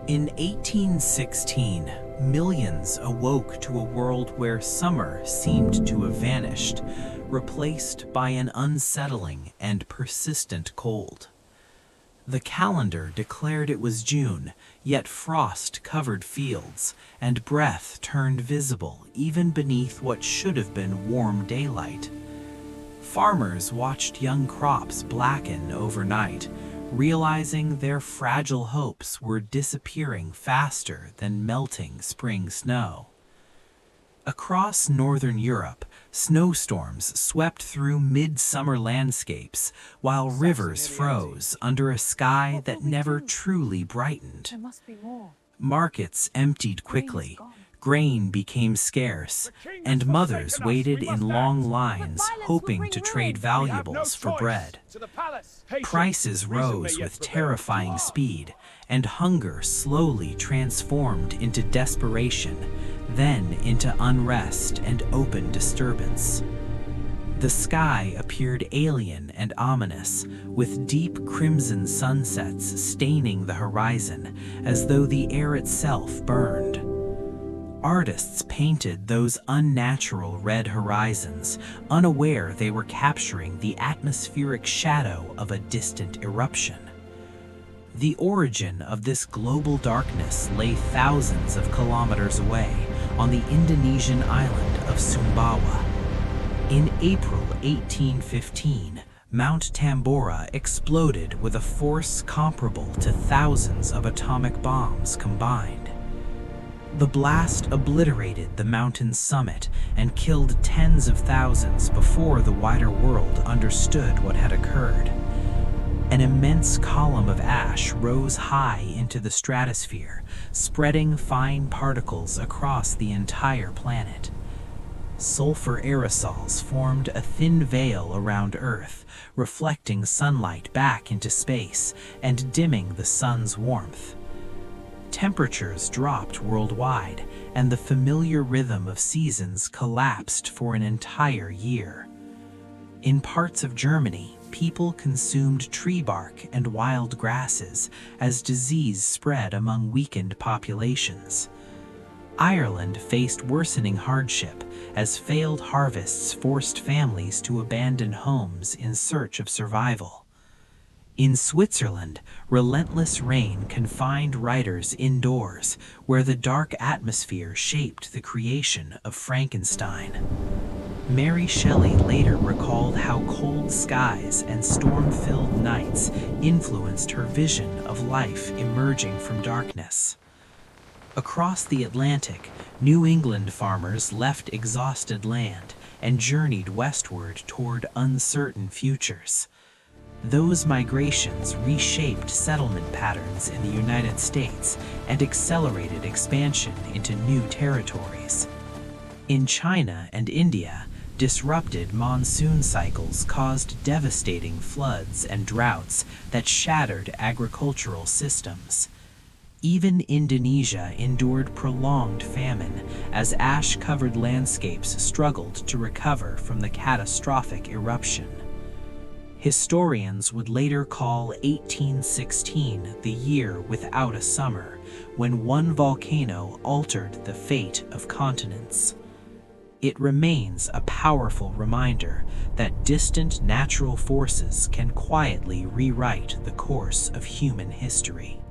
In 1816, millions awoke to a world where summer seemed to have vanished, replaced by an unsettling and persistent cold. The calendar declared it was June, yet frost covered fields, and breath turned visible even beneath what should have been warm daylight. Farmers watched young crops blacken overnight, realizing their fragile hopes were disappearing faster than melting spring snow. Across northern Europe, snowstorms swept through midsummer landscapes, while rivers froze under a sky that never truly brightened. Markets emptied quickly, grain became scarce, and mothers waited in long lines hoping to trade valuables for bread. Prices rose with terrifying speed, and hunger slowly transformed into desperation, then into unrest and open disturbance. The sky appeared alien and ominous, with deep crimson sunsets staining the horizon as though the air itself burned. Artists painted those unnatural red horizons, unaware they were capturing the atmospheric shadow of a distant eruption. The origin of this global darkness lay thousands of kilometers away on the Indonesian island of Sumbawa. In April 1815, Mount Tambora exploded with a force comparable to thousands of atomic bombs combined. The blast obliterated the mountain's summit and killed tens of thousands before the wider world understood what had occurred. An immense column of ash rose high into the stratosphere, spreading fine particles across the entire planet. Sulfur aerosols formed a thin veil around Earth, reflecting sunlight back into space and dimming the sun's warmth. Temperatures dropped worldwide, and the familiar rhythm of seasons collapsed for an entire year. In parts of Germany, people consumed tree bark and wild grasses as disease spread among weakened populations. Ireland faced worsening hardship as failed harvests forced families to abandon homes in search of survival. In Switzerland, relentless rain confined writers indoors, where the dark atmosphere shaped the creation of Frankenstein. Mary Shelley later recalled how cold skies and storm-filled nights influenced her vision of life emerging from darkness. Across the Atlantic, New England farmers left exhausted land and journeyed westward toward uncertain futures. Those migrations reshaped settlement patterns in the United States and accelerated expansion into new territories. In China and India, disrupted monsoon cycles caused devastating floods and droughts that shattered agricultural systems. Even Indonesia endured prolonged famine as ash-covered landscapes struggled to recover from the catastrophic eruption. Historians would later call 1816 the year without a summer, when one volcano altered the fate of continents. It remains a powerful reminder that distant natural forces can quietly rewrite the course of human history.